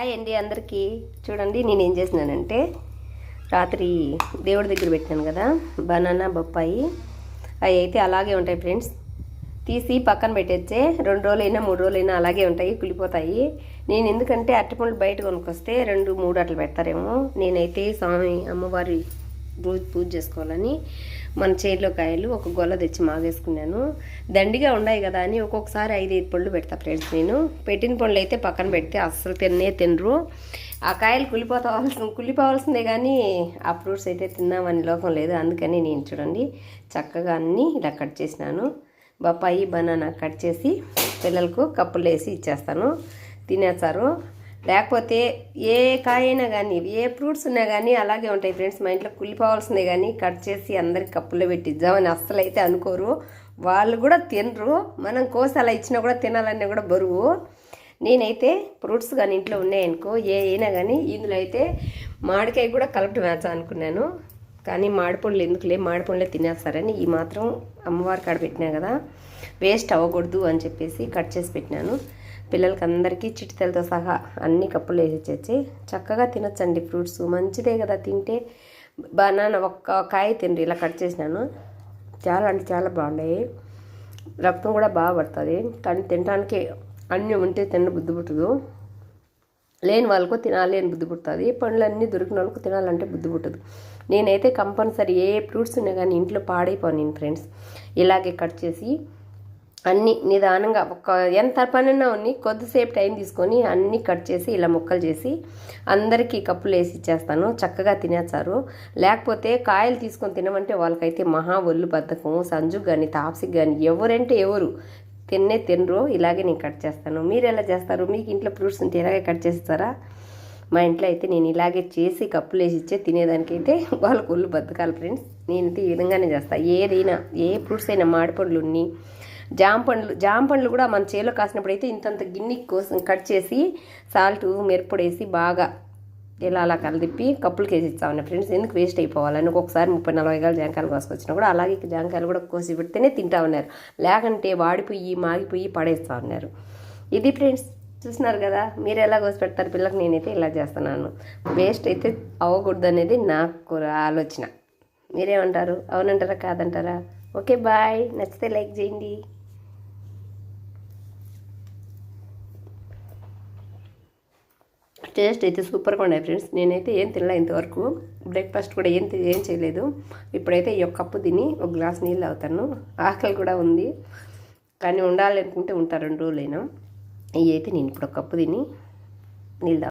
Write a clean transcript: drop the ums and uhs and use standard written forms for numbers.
Hi అండి అందరికీ. చూడండి నేను ఏం చేసినానంటే రాత్రి దేవుడి దగ్గర పెట్టాను కదా బనానా బొప్పాయి, అవి అయితే అలాగే ఉంటాయి ఫ్రెండ్స్. తీసి పక్కన పెట్టేస్తే 2 రోజులైనా 3 రోజులైనా అలాగే ఉంటాయి, కులిపోతాయి. నేను ఎందుకంటే అరటిపండ్లు బయట కొనుక్కొస్తే 2-3 అట్లా పెడతారేమో, నేనైతే స్వామి అమ్మవారి రోజు పూజ చేసుకోవాలని మన చేతిలో కాయలు ఒక గొల్ల తెచ్చి మాగేసుకున్నాను. దండిగా ఉన్నాయి కదా అని ఒక్కొక్కసారి 5-5 పళ్ళు పెడతా ఫ్రెండ్స్. నేను పెట్టిన పళ్ళు అయితే పక్కన పెడితే అస్సలు తినరు. ఆ కాయలు కులిపోవాల్సిందే కానీ ఆ ఫ్రూట్స్ అయితే తిన్నామని లోకం లేదు. అందుకని నేను చూడండి చక్కగా అన్నీ ఇలా కట్ చేసినాను. బొప్పాయి బనానా కట్ చేసి పిల్లలకు కప్పులు వేసి ఇచ్చేస్తాను, తినేస్తారు. లేకపోతే ఏ కాయ అయినా కానీ ఏ ఫ్రూట్స్ ఉన్నా కానీ అలాగే ఉంటాయి ఫ్రెండ్స్. మా ఇంట్లో కులిపోవాల్సిందే కానీ కట్ చేసి అందరికి కప్పుల్లో పెట్టిద్దామని అస్సలు అయితే అనుకోరు. వాళ్ళు కూడా తినరు. మనం కోసి అలా ఇచ్చినా కూడా తినాలన్నా కూడా బరువు. నేనైతే ఫ్రూట్స్ కానీ ఇంట్లో ఉన్నాయనుకో ఏ అయినా కానీ ఇందులో అయితే మామిడికాయ కూడా కలపటం వేస్తా అనుకున్నాను, కానీ మామిడిపండ్లు ఎందుకులే, మామిడిపండ్లే తినేస్తారని ఈ మాత్రం అమ్మవారి కాడ పెట్టినా కదా, వేస్ట్ అవ్వకూడదు అని చెప్పేసి కట్ చేసి పెట్టినాను. పిల్లలకి అందరికీ చిటితలతో సహా అన్ని కప్పులు వేసి ఇచ్చేసి చక్కగా తినొచ్చండి. ఫ్రూట్స్ మంచిదే కదా తింటే. బనానా ఒక్క కాయ తిండ్రి ఇలా కట్ చేసినాను. చాలా అంటే చాలా బాగున్నాయి. రక్తం కూడా బాగా పడుతుంది. కానీ తినడానికి అన్నీ ఉంటే తిన్న బుద్ధి పుట్టదు. లేని వాళ్ళకు తినాలి అని బుద్ధి పుడుతుంది. పండ్లు అన్నీ దొరికిన వాళ్ళకు తినాలంటే బుద్ధి పుట్టదు. నేనైతే కంపల్సరీ ఏ ఫ్రూట్స్ ఉన్నా కానీ ఇంట్లో పాడైపోను ఫ్రెండ్స్. ఇలాగే కట్ చేసి అన్నీ నిదానంగా ఎంత పనైనా ఉన్ని కొద్దిసేపు టైం తీసుకొని అన్నీ కట్ చేసి ఇలా ముక్కలు చేసి అందరికీ కప్పులు వేసి ఇచ్చేస్తాను. చక్కగా తినేస్తారు. లేకపోతే కాయలు తీసుకొని తినమంటే వాళ్ళకైతే మహా ఒళ్ళు బద్ధకం. సంజుకి కానీ తాప్సికి కానీ ఎవరంటే ఎవరు తినరు. ఇలాగే నేను కట్ చేస్తాను. మీరు ఎలా చేస్తారు? మీకు ఇంట్లో ఫ్రూట్స్ ఉంటే ఇలాగే కట్ చేస్తారా? మా ఇంట్లో అయితే నేను ఇలాగే చేసి కప్పులు వేసి ఇచ్చే తినేదానికైతే వాళ్ళకు ఒళ్ళు బద్ధకాలు ఫ్రెండ్స్. నేనైతే ఈ విధంగానే చేస్తాను. ఏదైనా ఏ ఫ్రూట్స్ అయినా మామిడిపండ్లు ఉన్ని జామ పండ్లు కూడా మన చేలో కాసినప్పుడు అయితే ఇంతంత గిన్నె కోసం కట్ చేసి సాల్ట్ మిరప్పొడి వేసి బాగా ఇలా అలా కలిపి కప్పులకి వేసి ఇస్తామన్నా ఫ్రెండ్స్. ఎందుకు వేస్ట్ అయిపోవాలని ఒక్కొక్కసారి 30-40 గాలు జాంకాయలు కోసుకొచ్చినా కూడా అలాగే జాంకాయలు కూడా కోసి పెడితేనే తింటా ఉన్నారు. లేకంటే వాడిపోయి మాగిపోయి పడేస్తూ ఉన్నారు. ఇది ఫ్రెండ్స్, చూస్తున్నారు కదా. మీరు ఎలా కోసి పెడతారు పిల్లలకు? నేనైతే ఇలా చేస్తున్నాను. వేస్ట్ అయితే అవ్వకూడదు అనేది నాకు ఆలోచన. మీరేమంటారు? అవునంటారా కాదంటారా? Okay bye. నచ్చితే లైక్ చేయండి. టేస్ట్ అయితే సూపర్గా ఉన్నాయి ఫ్రెండ్స్. నేనైతే ఏం తినలే ఇంతవరకు. బ్రేక్ఫాస్ట్ కూడా ఏం చేయలేదు. ఇప్పుడైతే ఈ ఒక కప్పు తిని ఒక గ్లాస్ నీళ్ళు అవుతాను. ఆకలి కూడా ఉంది, కానీ ఉండాలి అనుకుంటే ఉంటా 2 రోజులైనా. ఇవి అయితే నేను ఇప్పుడు ఒక కప్పు తిని నీళ్ళు